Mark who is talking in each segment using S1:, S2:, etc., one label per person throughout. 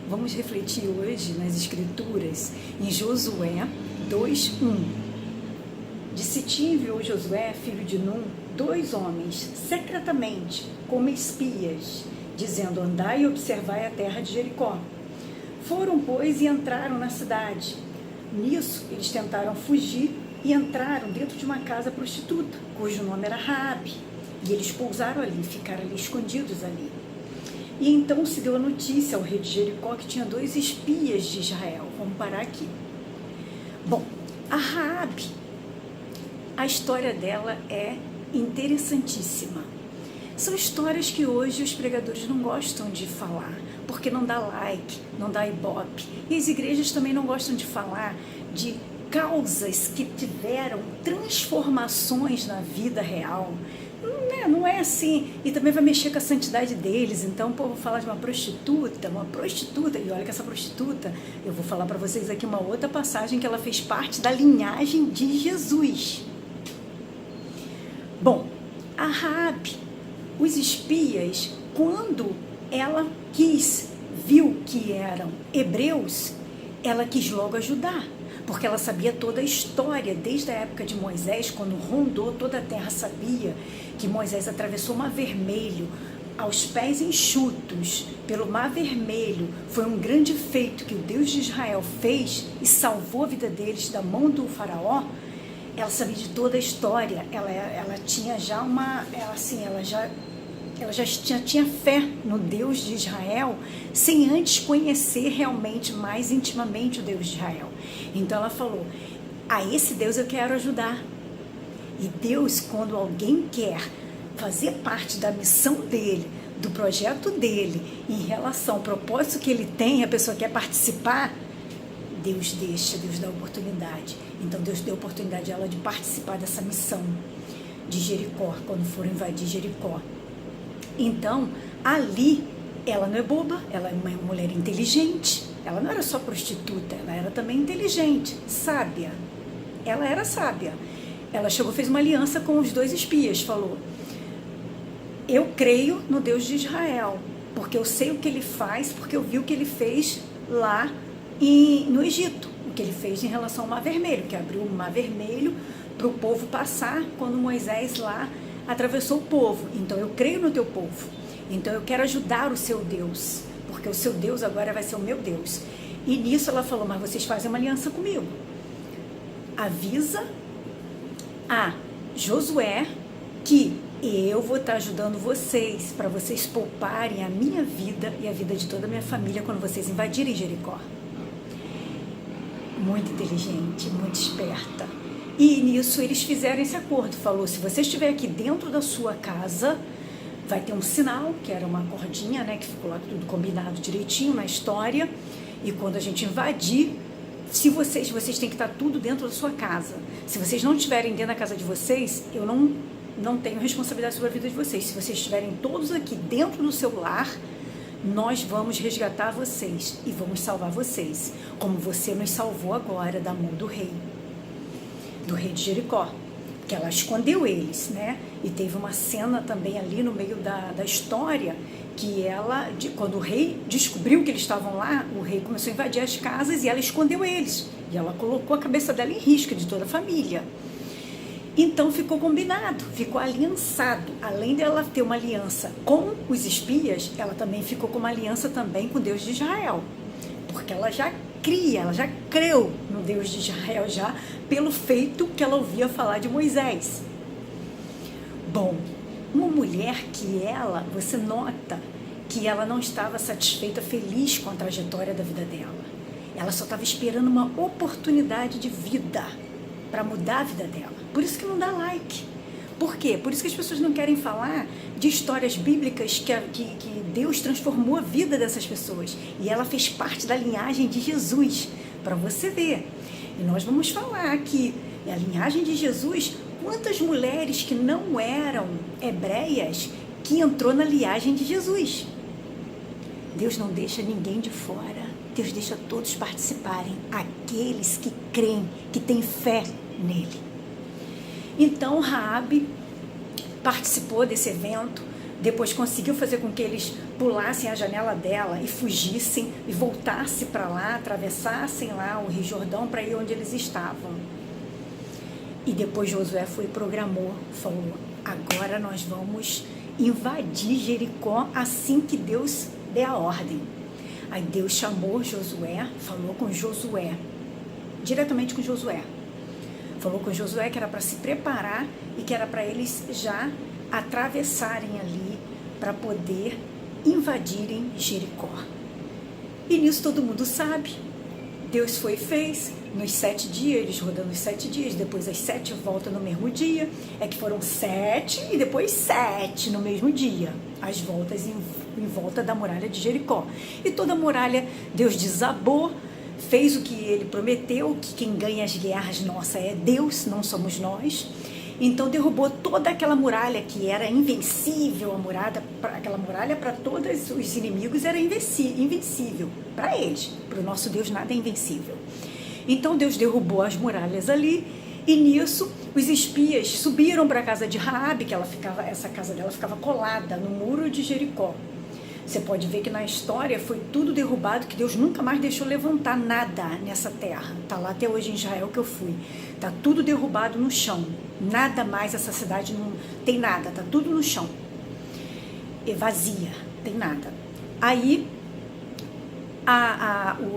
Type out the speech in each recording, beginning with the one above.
S1: Vamos refletir hoje nas Escrituras, em Josué 2:1. Disse-te enviou Josué, filho de Num, 2 homens, secretamente, como espias, dizendo: andai e observai a terra de Jericó. Foram, pois, e entraram na cidade. Nisso, eles tentaram fugir e entraram dentro de uma casa prostituta, cujo nome era Raabe. E eles pousaram ali, ficaram ali escondidos ali. E então se deu a notícia ao rei de Jericó que tinha 2 espias de Israel. Vamos parar aqui. Bom, a Raabe, a história dela é interessantíssima. São histórias que hoje os pregadores não gostam de falar, porque não dá like, não dá ibope. E as igrejas também não gostam de falar de causas que tiveram transformações na vida real. Não é assim. E também vai mexer com a santidade deles. Então, pô, vou falar de uma prostituta, e olha que essa prostituta, eu vou falar para vocês aqui uma outra passagem que ela fez parte da linhagem de Jesus. Bom, a Raabe, os espias, quando ela viu que eram hebreus, ela quis logo ajudar, porque ela sabia toda a história, desde a época de Moisés, quando rondou toda a terra, sabia que Moisés atravessou o Mar Vermelho, aos pés enxutos, pelo Mar Vermelho. Foi um grande feito que o Deus de Israel fez e salvou a vida deles da mão do faraó. Ela sabia de toda a história, ela tinha já ela já tinha fé no Deus de Israel, sem antes conhecer realmente, mais intimamente, o Deus de Israel. Então ela falou: a esse Deus eu quero ajudar. E Deus, quando alguém quer fazer parte da missão dele, do projeto dele, em relação ao propósito que ele tem, a pessoa quer participar, Deus deixa, Deus dá oportunidade. Então Deus deu oportunidade a ela de participar dessa missão de Jericó, quando foram invadir Jericó. Então, ali, ela não é boba, ela é uma mulher inteligente. Ela não era só prostituta, ela era também inteligente, sábia. Ela era sábia. Ela chegou, fez uma aliança com os 2 espias, falou: eu creio no Deus de Israel, porque eu sei o que ele faz, porque eu vi o que ele fez lá no Egito, o que ele fez em relação ao Mar Vermelho, que abriu o Mar Vermelho para o povo passar quando Moisés lá atravessou o povo. Então eu creio no teu povo, então eu quero ajudar o seu Deus, porque o seu Deus agora vai ser o meu Deus. E nisso ela falou: mas vocês fazem uma aliança comigo, avisa a Josué que eu vou estar ajudando vocês, para vocês pouparem a minha vida e a vida de toda a minha família quando vocês invadirem Jericó. Muito inteligente, muito esperta. E nisso eles fizeram esse acordo. Falou: se você estiver aqui dentro da sua casa, vai ter um sinal, que era uma cordinha, né, que ficou lá tudo combinado direitinho na história. E quando a gente invadir, se vocês têm que estar tudo dentro da sua casa. Se vocês não estiverem dentro da casa de vocês, eu não tenho responsabilidade sobre a vida de vocês. Se vocês estiverem todos aqui dentro do seu lar, nós vamos resgatar vocês e vamos salvar vocês, como você nos salvou agora da mão do rei de Jericó, que ela escondeu eles, né? E teve uma cena também ali no meio da história, que quando o rei descobriu que eles estavam lá, o rei começou a invadir as casas e ela escondeu eles, e ela colocou a cabeça dela em risco, de toda a família. Então ficou combinado, ficou aliançado. Além dela ter uma aliança com os espias, ela também ficou com uma aliança também com o Deus de Israel, porque ela já creu no Deus de Israel, já pelo feito que ela ouvia falar de Moisés. Bom, uma mulher que você nota que ela não estava satisfeita, feliz com a trajetória da vida dela. Ela só estava esperando uma oportunidade de vida para mudar a vida dela. Por isso que não dá like. Por quê? Por isso que as pessoas não querem falar de histórias bíblicas que Deus transformou a vida dessas pessoas. E ela fez parte da linhagem de Jesus, para você ver. E nós vamos falar aqui, a linhagem de Jesus, quantas mulheres que não eram hebreias que entrou na linhagem de Jesus. Deus não deixa ninguém de fora. Deus deixa todos participarem, aqueles que creem, que têm fé nele. Então Raabe participou desse evento, depois conseguiu fazer com que eles pulassem a janela dela e fugissem e voltassem para lá, atravessassem lá o Rio Jordão para ir onde eles estavam. E depois Josué foi e programou, falou, agora nós vamos invadir Jericó assim que Deus der a ordem. Aí Deus chamou Josué, falou com Josué, diretamente com Josué. Falou com Josué que era para se preparar e que era para eles já atravessarem ali para poder invadirem Jericó. E nisso todo mundo sabe. Deus foi e fez, nos 7 dias, eles rodando os 7 dias, depois as 7 voltas no mesmo dia, é que foram 7 e depois 7 no mesmo dia, as voltas em volta da muralha de Jericó. E toda a muralha, Deus desabou, fez o que ele prometeu, que quem ganha as guerras nossa é Deus, não somos nós. Então derrubou toda aquela muralha que era invencível, aquela muralha para todos os inimigos era invencível, para eles, para o nosso Deus nada é invencível. Então Deus derrubou as muralhas ali e nisso os espias subiram para a casa de Raabe, que essa casa dela ficava colada no muro de Jericó. Você pode ver que na história foi tudo derrubado, que Deus nunca mais deixou levantar nada nessa terra. Está lá até hoje em Israel que eu fui. Está tudo derrubado no chão. Nada mais, essa cidade não tem nada, está tudo no chão. É vazia, tem nada. Aí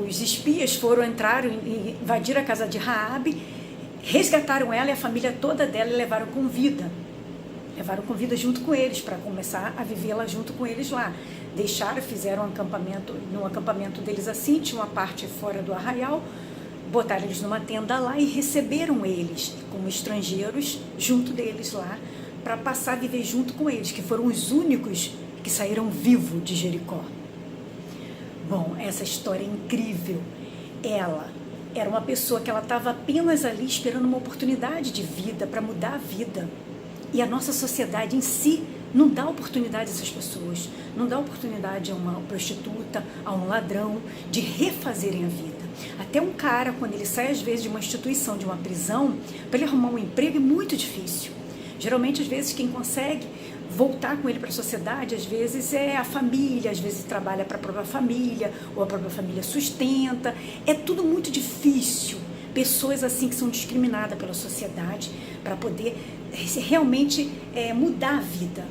S1: os espias foram entrar e invadir a casa de Raabe, resgataram ela e a família toda dela e levaram com vida. Levaram com vida junto com eles, para começar a viver lá junto com eles lá. Deixaram, fizeram no acampamento deles assim, tinha uma parte fora do arraial, botaram eles numa tenda lá e receberam eles como estrangeiros junto deles lá, para passar a viver junto com eles, que foram os únicos que saíram vivos de Jericó. Bom, essa história é incrível. Ela era uma pessoa que ela estava apenas ali esperando uma oportunidade de vida, para mudar a vida. E a nossa sociedade em si não dá oportunidade a essas pessoas, não dá oportunidade a uma prostituta, a um ladrão, de refazerem a vida. Até um cara, quando ele sai às vezes de uma instituição, de uma prisão, para ele arrumar um emprego é muito difícil. Geralmente, às vezes, quem consegue voltar com ele para a sociedade, às vezes é a família, às vezes trabalha para a própria família, ou a própria família sustenta. É tudo muito difícil. Pessoas assim que são discriminadas pela sociedade para poder realmente mudar a vida.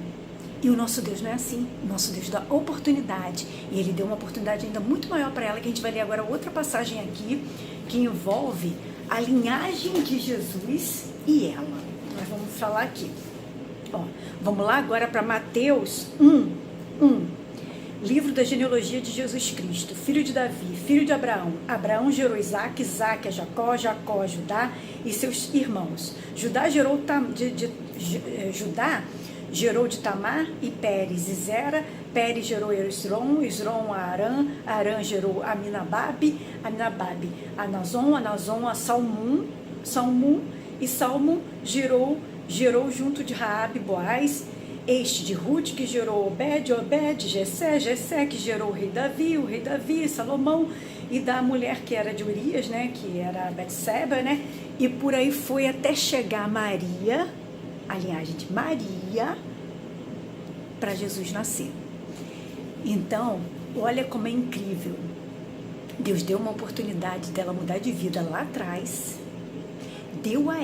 S1: E o nosso Deus não é assim. O nosso Deus dá oportunidade. E Ele deu uma oportunidade ainda muito maior para ela, que a gente vai ler agora outra passagem aqui, que envolve a linhagem de Jesus e ela. Nós vamos falar aqui. Ó, vamos lá agora para Mateus 1. Livro da genealogia de Jesus Cristo, filho de Davi, filho de Abraão. Abraão gerou Isaac, Isaac a Jacó, Jacó a Judá e seus irmãos. Judá gerou de Tamar e Pérez e Zera. Pérez gerou Esrom, Esrom a Arã, Arã gerou Aminababe, Aminababe a Nazon, a Nazon a Salmum, e Salmum gerou junto de Raabe, Boaz, este de Ruth, que gerou Obed, Jessé, que gerou o rei Davi, Salomão, e da mulher que era de Urias, né, que era Betseba, né, e por aí foi até chegar Maria, a linhagem de Maria, para Jesus nascer. Então, olha como é incrível. Deus deu uma oportunidade dela mudar de vida lá atrás, deu a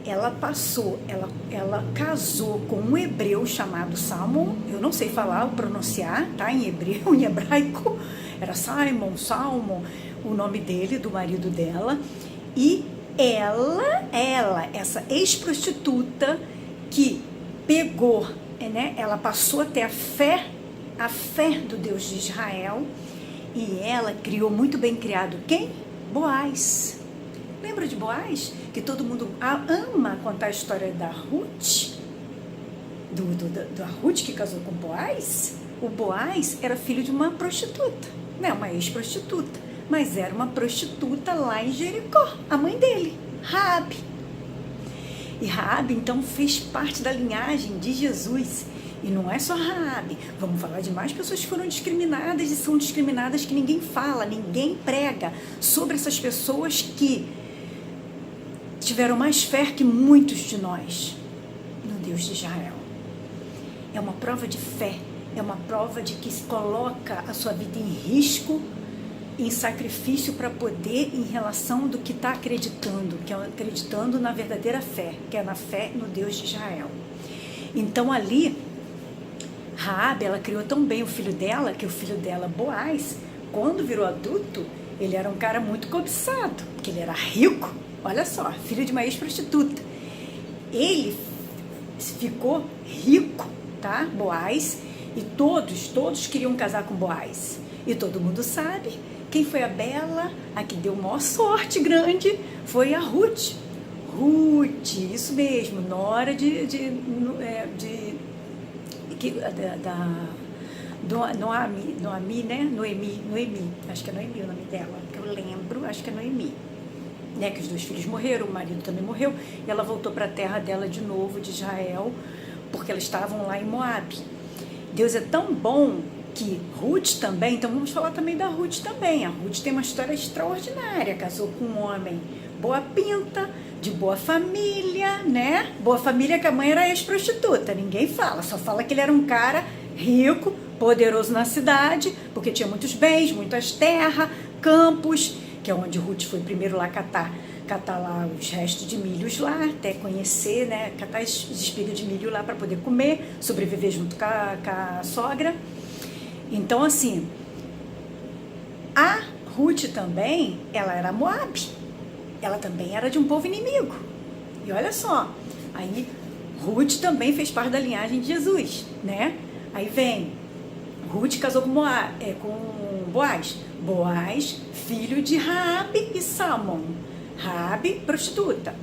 S1: ela passou, ela casou com um hebreu chamado Salmon, eu não sei falar, pronunciar, tá, em hebreu, em hebraico, era Salmon, o nome dele, do marido dela, e ela, essa ex-prostituta que pegou, né, ela passou até a fé do Deus de Israel, e ela criou, muito bem criado, quem? Boaz. Lembra de Boaz? Que todo mundo ama contar a história da Ruth, da Ruth que casou com Boaz. O Boaz era filho de uma prostituta, não, uma ex-prostituta, mas era uma prostituta lá em Jericó, a mãe dele, Raabe. E Raabe, então, fez parte da linhagem de Jesus. E não é só Raabe, vamos falar de mais pessoas que foram discriminadas e são discriminadas, que ninguém fala, ninguém prega sobre essas pessoas que tiveram mais fé que muitos de nós no Deus de Israel. É uma prova de fé é uma prova de que se coloca a sua vida em risco, em sacrifício para poder, em relação do que está acreditando, que é acreditando na verdadeira fé, que é na fé no Deus de Israel. Então ali, Raabe, ela criou tão bem o filho dela, que o filho dela, Boaz, quando virou adulto, ele era um cara muito cobiçado, porque ele era rico, olha só, filho de uma ex-prostituta. Ele ficou rico, tá, Boaz, e todos queriam casar com Boaz. E todo mundo sabe, quem foi a bela, a que deu maior sorte grande, foi a Ruth. Ruth, isso mesmo, nora Noemi, né? Noemi, acho que é Noemi o nome dela, que eu lembro, acho que é Noemi, né? Que os 2 filhos morreram, o marido também morreu, e ela voltou para a terra dela de novo, de Israel, porque elas estavam lá em Moabe. Deus é tão bom que Ruth também, então vamos falar também da Ruth também. A Ruth tem uma história extraordinária, casou com um homem boa pinta, de boa família, né? Boa família que a mãe era ex-prostituta, ninguém fala, só fala que ele era um cara rico, poderoso na cidade, porque tinha muitos bens, muitas terras, campos, que é onde Ruth foi primeiro lá catar lá os restos de milhos lá, até conhecer, né? Catar as espigas de milho lá para poder comer, sobreviver junto com a sogra. Então, assim, a Ruth também, ela era Moabe, ela também era de um povo inimigo. E olha só, aí Ruth também fez parte da linhagem de Jesus, né? Aí vem, Ruth casou com Boaz. Boaz, filho de Raabe e Salmão. Raabe, prostituta.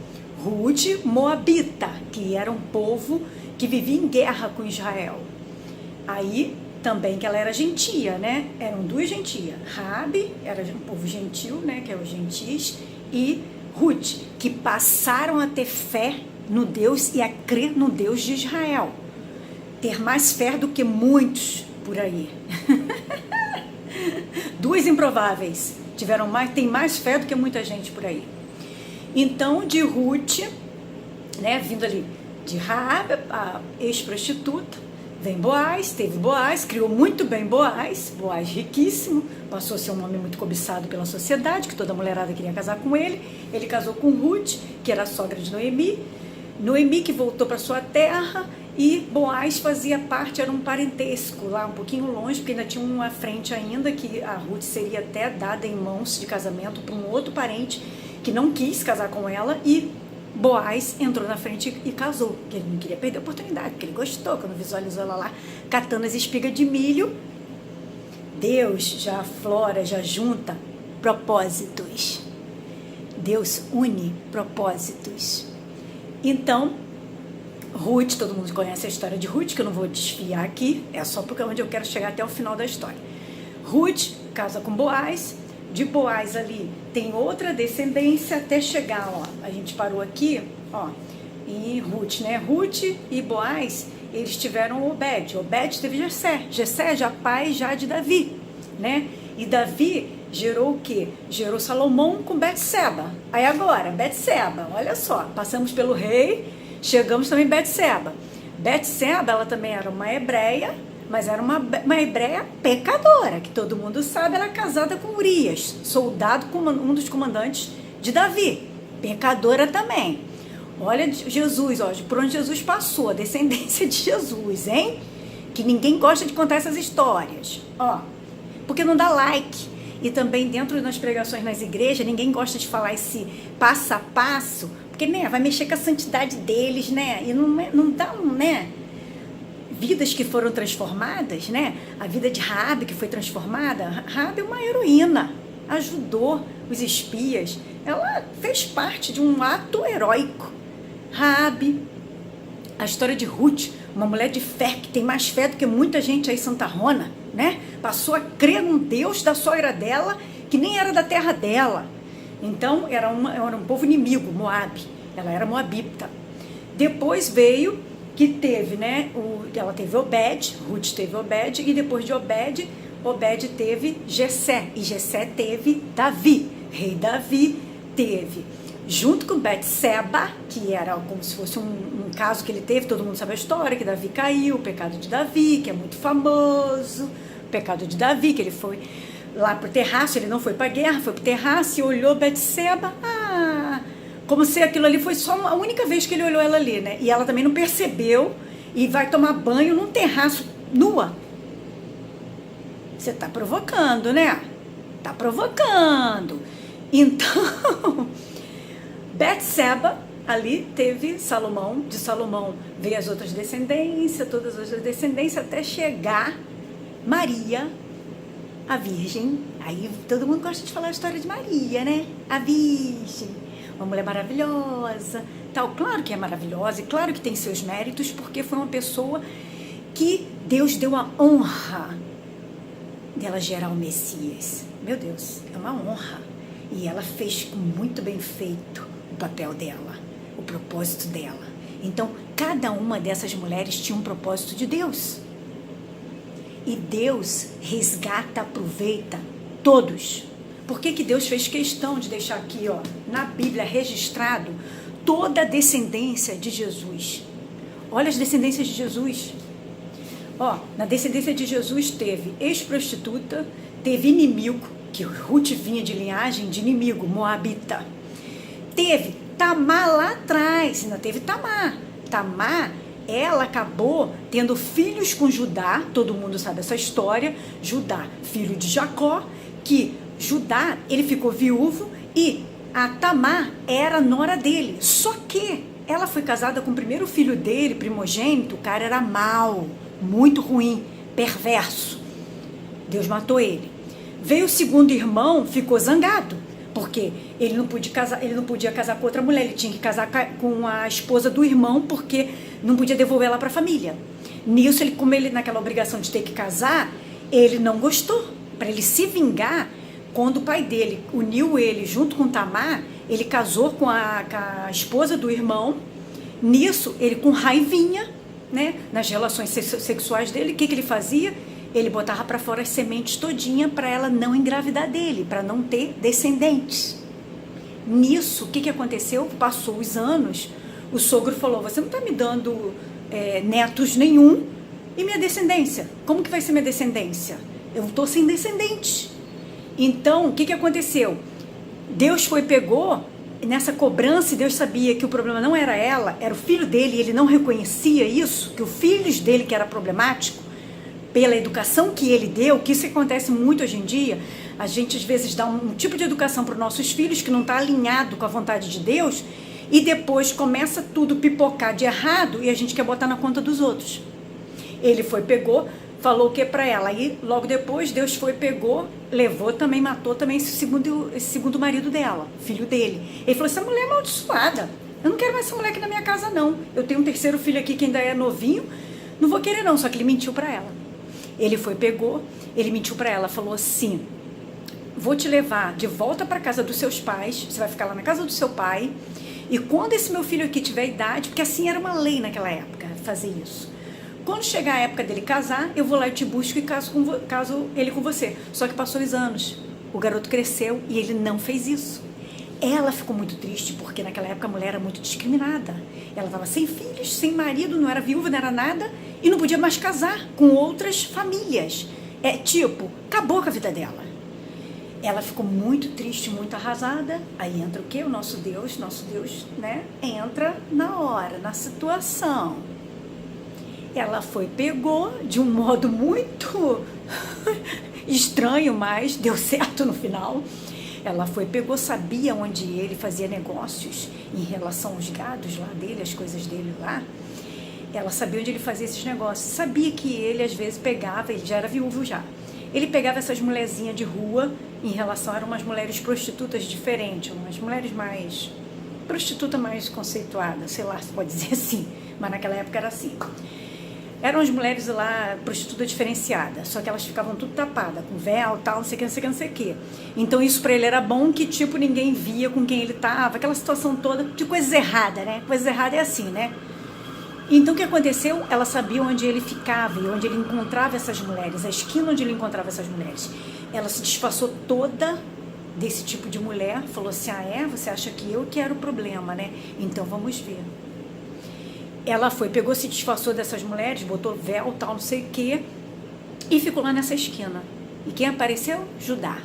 S1: Ruth, moabita, que era um povo que vivia em guerra com Israel. Aí também que ela era gentia, né? Eram 2 gentias. Raabe era um povo gentil, né? Que é os gentis, e Ruth, que passaram a ter fé no Deus e a crer no Deus de Israel. Ter mais fé do que muitos por aí. 2 improváveis tem mais fé do que muita gente por aí. Então, de Ruth, né, vindo ali de Raabe, a ex-prostituta, vem Boaz, teve Boaz, criou muito bem Boaz riquíssimo, passou a ser um homem muito cobiçado pela sociedade, que toda mulherada queria casar com ele. Ele casou com Ruth, que era a sogra de Noemi que voltou para sua terra, e Boaz fazia parte, era um parentesco lá um pouquinho longe, porque ainda tinha uma frente ainda, que a Ruth seria até dada em mãos de casamento para um outro parente que não quis casar com ela, e Boaz entrou na frente e casou, porque ele não queria perder a oportunidade, porque ele gostou, quando visualizou ela lá catando as espigas de milho. Deus já aflora, já junta propósitos. Deus une propósitos. Então, Ruth, todo mundo conhece a história de Ruth, que eu não vou desfiar aqui, é só porque é onde eu quero chegar até o final da história. Ruth casa com Boaz, de Boaz ali tem outra descendência até chegar, ó, a gente parou aqui, ó, em Ruth, né? Ruth e Boaz, eles tiveram Obed teve Jessé já pai já de Davi, né? E Davi gerou o quê? Gerou Salomão com Betseba. Aí agora, Betseba, olha só, passamos pelo rei, chegamos também em Betseba. Betseba, ela também era uma hebreia, mas era uma hebreia pecadora, que todo mundo sabe, ela é casada com Urias, soldado, um dos comandantes de Davi, pecadora também. Olha Jesus, ó, por onde Jesus passou, a descendência de Jesus, hein? Que ninguém gosta de contar essas histórias, ó, porque não dá like. E também dentro das pregações nas igrejas, ninguém gosta de falar esse passo a passo, porque, né, vai mexer com a santidade deles, né, e não dá, né, vidas que foram transformadas, né, a vida de Raabe que foi transformada. Raabe é uma heroína, ajudou os espias, ela fez parte de um ato heróico. Raabe, a história de Ruth, uma mulher de fé, que tem mais fé do que muita gente aí santarrona, né, passou a crer no Deus da sogra dela, que nem era da terra dela. Então, era um povo inimigo, Moabe. Ela era moabita. Depois veio que teve, né? Ela teve Obed, Ruth teve Obed, e depois de Obed teve Jessé. E Jessé teve Davi. Rei Davi teve junto com Betseba, que era como se fosse um caso que ele teve, todo mundo sabe a história, que Davi caiu, o pecado de Davi, que é muito famoso, o pecado de Davi, que ele foi lá pro terraço, ele não foi pra guerra, foi pro terraço e olhou Betseba, como se aquilo ali foi só a única vez que ele olhou ela ali, né? E ela também não percebeu e vai tomar banho num terraço nua. Você tá provocando, né? Tá provocando. Então, Betseba, ali teve Salomão, de Salomão veio as outras descendências, todas as outras descendências, até chegar Maria, a Virgem. Aí todo mundo gosta de falar a história de Maria, né? A Virgem, uma mulher maravilhosa, tal. Claro que é maravilhosa e claro que tem seus méritos, porque foi uma pessoa que Deus deu a honra dela gerar o Messias. Meu Deus, é uma honra. E ela fez com muito bem feito o papel dela, o propósito dela. Então, cada uma dessas mulheres tinha um propósito de Deus. E Deus resgata, aproveita todos. Por que Deus fez questão de deixar aqui, na Bíblia registrado toda a descendência de Jesus? Olha as descendências de Jesus. Na descendência de Jesus teve ex-prostituta, teve inimigo, que Ruth vinha de linhagem de inimigo, moabita. Teve Tamar lá atrás, ainda teve Tamar. Tamar, ela acabou tendo filhos com Judá, todo mundo sabe essa história, Judá, filho de Jacó, que Judá, ele ficou viúvo e a Tamar era nora dele, só que ela foi casada com o primeiro filho dele, primogênito, o cara era mau, muito ruim, perverso, Deus matou ele. Veio o segundo irmão, ficou zangado, porque ele não podia casar com outra mulher, ele tinha que casar com a esposa do irmão, porque não podia devolver ela para a família. Nisso, como ele naquela obrigação de ter que casar, ele não gostou. Para ele se vingar, quando o pai dele uniu ele junto com Tamar, ele casou com a esposa do irmão. Nisso, ele com raivinha, né, nas relações sexuais dele, o que ele fazia? Ele botava para fora as sementes todinha para ela não engravidar dele, para não ter descendentes. Nisso, o que aconteceu? Passou os anos, o sogro falou, você não está me dando netos nenhum, e minha descendência? Como que vai ser minha descendência? Eu estou sem descendente. Então, o que aconteceu? Deus pegou nessa cobrança, e Deus sabia que o problema não era ela, era o filho dele, e ele não reconhecia isso, que o filho dele que era problemático, pela educação que ele deu, que isso acontece muito hoje em dia, a gente às vezes dá um tipo de educação para os nossos filhos que não está alinhado com a vontade de Deus, e depois começa tudo pipocar de errado e a gente quer botar na conta dos outros. Ele pegou, falou o que para ela, aí logo depois Deus pegou, levou também, matou também esse segundo marido dela, filho dele. Ele falou, essa mulher é amaldiçoada, eu não quero mais essa mulher aqui na minha casa não, eu tenho um terceiro filho aqui que ainda é novinho, não vou querer não, só que ele mentiu para ela. Ele pegou, ele mentiu para ela, falou assim, vou te levar de volta para casa dos seus pais, você vai ficar lá na casa do seu pai, e quando esse meu filho aqui tiver idade, porque assim era uma lei naquela época, fazer isso. Quando chegar a época dele casar, eu vou lá e te busco e caso ele com você. Só que passou os anos, o garoto cresceu e ele não fez isso. Ela ficou muito triste, porque naquela época a mulher era muito discriminada. Ela estava sem filhos, sem marido, não era viúva, não era nada, e não podia mais casar com outras famílias. Acabou com a vida dela. Ela ficou muito triste, muito arrasada. Aí entra o quê? O nosso Deus, né? Entra na hora, na situação. Ela pegou de um modo muito estranho, mas deu certo no final. Ela pegou, sabia onde ele fazia negócios em relação aos gados lá dele, as coisas dele lá. Ela sabia onde ele fazia esses negócios. Sabia que ele, às vezes, pegava, ele já era viúvo já. Ele pegava essas mulherzinhas de rua, em relação, eram umas mulheres prostitutas diferentes, umas mulheres mais, prostituta mais conceituada, sei lá, se pode dizer assim, mas naquela época era assim. Eram as mulheres lá, prostituta diferenciada, só que elas ficavam tudo tapadas, com véu, tal, não sei o que, não sei o que, não sei o que. Então isso pra ele era bom, que tipo, ninguém via com quem ele tava, aquela situação toda de coisas erradas, né? Coisas erradas é assim, né? Então o que aconteceu? Ela sabia onde ele ficava e onde ele encontrava essas mulheres, a esquina onde ele encontrava essas mulheres. Ela se disfarçou toda desse tipo de mulher, falou assim, você acha que eu que era o problema, né? Então vamos ver. Ela foi, pegou, se disfarçou dessas mulheres, botou véu, tal, não sei o quê, e ficou lá nessa esquina. E quem apareceu? Judá.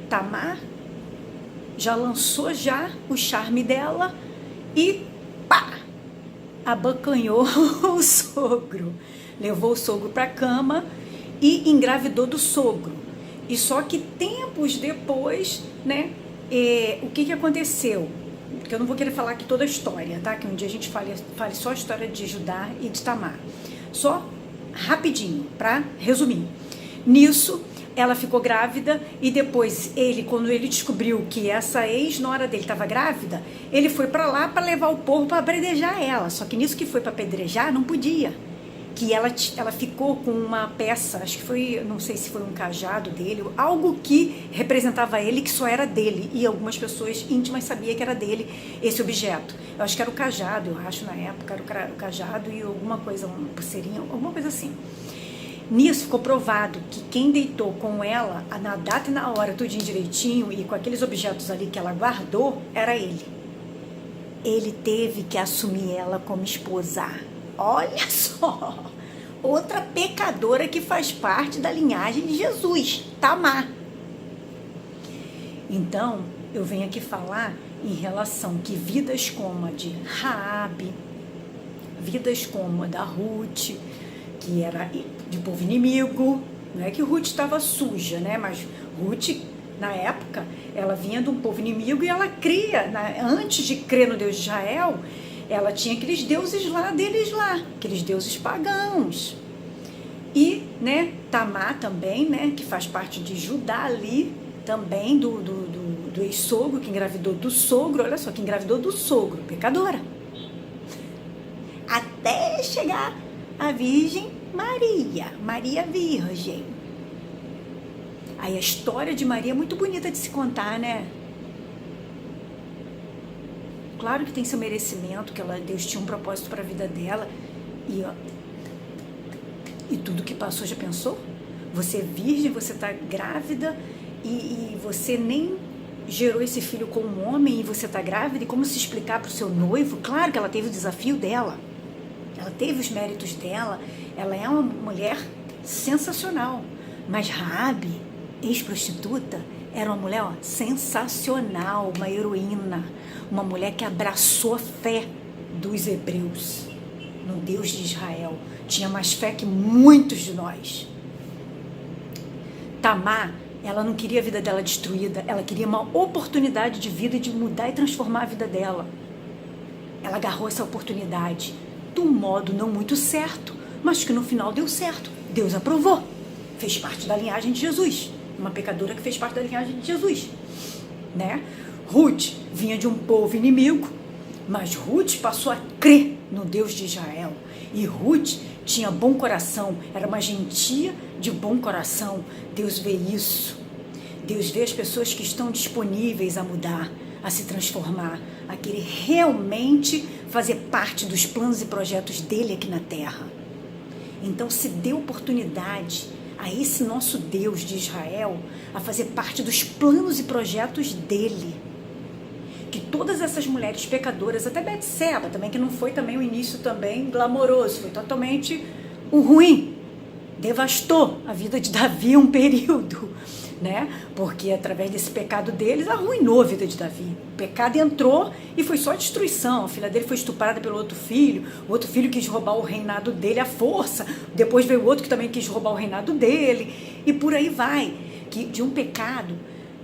S1: Tamar já lançou o charme dela e pá! Abocanhou o sogro. Levou o sogro para a cama e engravidou do sogro. E só que tempos depois, né, o que aconteceu? Porque eu não vou querer falar aqui toda a história, tá? Que um dia a gente fale só a história de Judá e de Tamar. Só rapidinho, para resumir. Nisso, ela ficou grávida e depois quando ele descobriu que essa ex-nora dele estava grávida, ele foi para lá para levar o povo para apedrejar ela. Só que nisso que foi para apedrejar, não podia. Que ela ficou com uma peça, acho que foi, não sei se foi um cajado dele, algo que representava ele, que só era dele, e algumas pessoas íntimas sabiam que era dele esse objeto. Eu acho que era o cajado, eu acho na época, era o cajado e alguma coisa, uma pulseirinha, alguma coisa assim. Nisso ficou provado que quem deitou com ela, na data e na hora, tudinho direitinho, e com aqueles objetos ali que ela guardou, era ele. Ele teve que assumir ela como esposa. Olha só, outra pecadora que faz parte da linhagem de Jesus, Tamar. Então, eu venho aqui falar em relação que vidas como a de Raabe, vidas como a da Ruth, que era de povo inimigo, não é que Ruth estava suja, né? Mas Ruth, na época, ela vinha de um povo inimigo e ela cria, antes de crer no Deus de Israel, ela tinha aqueles deuses deles lá, aqueles deuses pagãos. E, né, Tamar também, né, que faz parte de Judá ali, também do ex-sogro, que engravidou do sogro, olha só, que engravidou do sogro, pecadora. Até chegar a Virgem Maria Virgem. Aí a história de Maria é muito bonita de se contar, né? Claro que tem seu merecimento, que Deus tinha um propósito para a vida dela. E tudo que passou, já pensou? Você é virgem, você está grávida e você nem gerou esse filho com um homem e você está grávida. E como se explicar para o seu noivo? Claro que ela teve o desafio dela. Ela teve os méritos dela. Ela é uma mulher sensacional. Mas Raabe, ex-prostituta, era uma mulher sensacional, uma heroína, uma mulher que abraçou a fé dos hebreus no Deus de Israel. Tinha mais fé que muitos de nós. Tamar, ela não queria a vida dela destruída, ela queria uma oportunidade de vida, de mudar e transformar a vida dela. Ela agarrou essa oportunidade de um modo não muito certo, mas que no final deu certo. Deus aprovou. Fez parte da linhagem de Jesus. Uma pecadora que fez parte da linhagem de Jesus, né? Ruth vinha de um povo inimigo, mas Ruth passou a crer no Deus de Israel. E Ruth tinha bom coração, era uma gentia de bom coração. Deus vê isso. Deus vê as pessoas que estão disponíveis a mudar, a se transformar, a querer realmente fazer parte dos planos e projetos dele aqui na terra. Então, se dê oportunidade a esse nosso Deus de Israel a fazer parte dos planos e projetos dele. Que todas essas mulheres pecadoras, até Betseba também, que não foi também o início também glamouroso, foi totalmente o ruim, devastou a vida de Davi um período, né? Porque através desse pecado deles arruinou a vida de Davi. O pecado entrou e foi só destruição. A filha dele foi estuprada pelo outro filho, o outro filho quis roubar o reinado dele à força, depois veio o outro que também quis roubar o reinado dele, e por aí vai. Que de um pecado,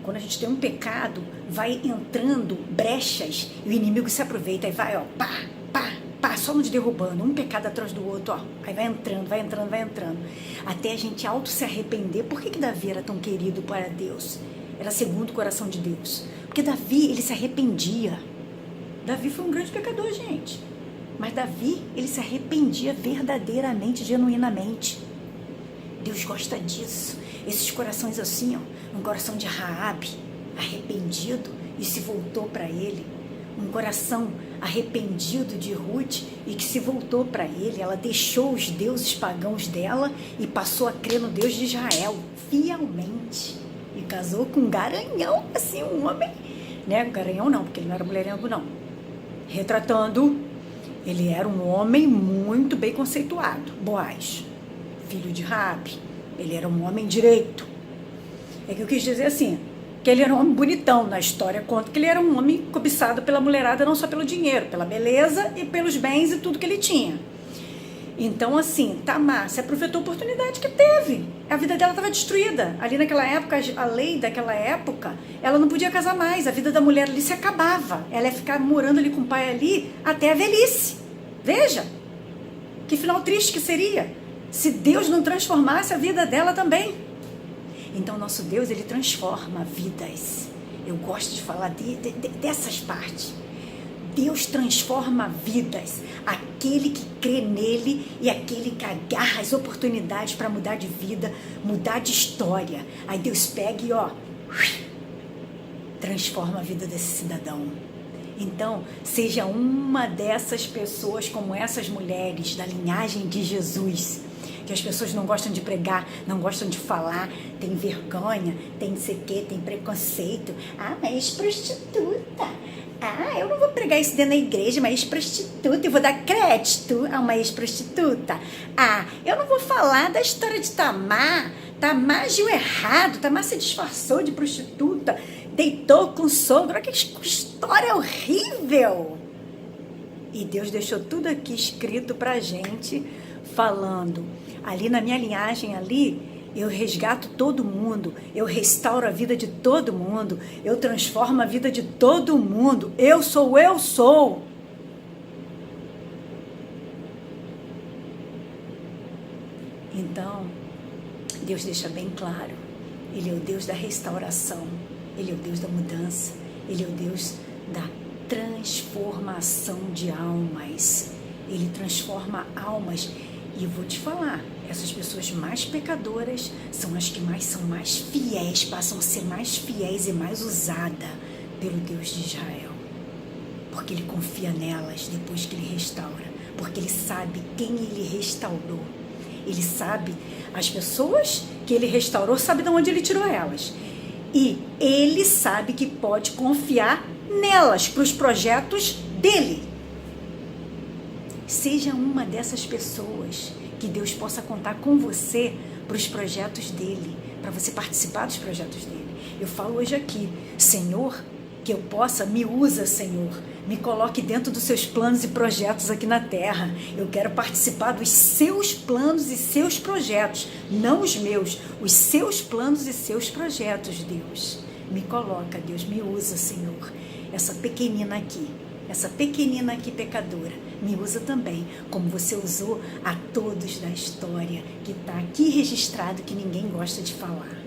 S1: quando a gente tem um pecado, vai entrando brechas e o inimigo se aproveita e vai, ó, pá, pá, pá, só nos derrubando, um pecado atrás do outro, ó, aí vai entrando, vai entrando, vai entrando, até a gente auto se arrepender. Por que Davi era tão querido para Deus? Era segundo o coração de Deus, porque Davi, ele se arrependia. Davi foi um grande pecador, gente, mas Davi, ele se arrependia verdadeiramente, genuinamente. Deus gosta disso, esses corações assim, ó, um coração de Raabe, arrependido e se voltou para ele, um coração arrependido de Ruth e que se voltou para ele. Ela deixou os deuses pagãos dela e passou a crer no Deus de Israel fielmente e casou com um garanhão, assim, um homem, né? Garanhão não, porque ele não era mulherengo, não. Retratando, ele era um homem muito bem conceituado. Boaz, filho de Raabe, ele era um homem direito. É que eu quis dizer assim, que ele era um homem bonitão. Na história conta que ele era um homem cobiçado pela mulherada, não só pelo dinheiro, pela beleza e pelos bens e tudo que ele tinha. Então, assim, Tamar se aproveitou a oportunidade que teve. A vida dela estava destruída. Ali naquela época, a lei daquela época, ela não podia casar mais. A vida da mulher ali se acabava. Ela ia ficar morando ali com o pai ali até a velhice. Veja, que final triste que seria se Deus não transformasse a vida dela também. Então, nosso Deus, ele transforma vidas. Eu gosto de falar dessas partes. Deus transforma vidas. Aquele que crê nele e aquele que agarra as oportunidades para mudar de vida, mudar de história. Aí Deus pega e, transforma a vida desse cidadão. Então, seja uma dessas pessoas como essas mulheres da linhagem de Jesus, que as pessoas não gostam de pregar, não gostam de falar, tem vergonha, tem não sei o quê, tem preconceito. Ah, mas prostituta. Ah, eu não vou pregar isso dentro da igreja, uma ex-prostituta, eu vou dar crédito a uma ex-prostituta. Ah, eu não vou falar da história de Tamar. Tamar agiu errado, Tamar se disfarçou de prostituta, deitou com o sogro. Olha que história horrível. E Deus deixou tudo aqui escrito pra gente, falando, ali na minha linhagem ali, eu resgato todo mundo, eu restauro a vida de todo mundo, eu transformo a vida de todo mundo. Eu sou. Então, Deus deixa bem claro, ele é o Deus da restauração, ele é o Deus da mudança, ele é o Deus da transformação de almas. Ele transforma almas. E eu vou te falar, essas pessoas mais pecadoras são as que são mais fiéis, passam a ser mais fiéis e mais usadas pelo Deus de Israel. Porque ele confia nelas depois que ele restaura. Porque ele sabe quem ele restaurou. Ele sabe, as pessoas que ele restaurou, sabe de onde ele tirou elas. E ele sabe que pode confiar nelas, para os projetos dele. Seja uma dessas pessoas, que Deus possa contar com você para os projetos dele, para você participar dos projetos dele. Eu falo hoje aqui, Senhor, que eu possa, me usa, Senhor, me coloque dentro dos seus planos e projetos aqui na terra. Eu quero participar dos seus planos e seus projetos, não os meus, os seus planos e seus projetos, Deus. Me coloca, Deus, me usa, Senhor, essa pequenina aqui pecadora, me usa também, como você usou a todos da história, que está aqui registrado, que ninguém gosta de falar.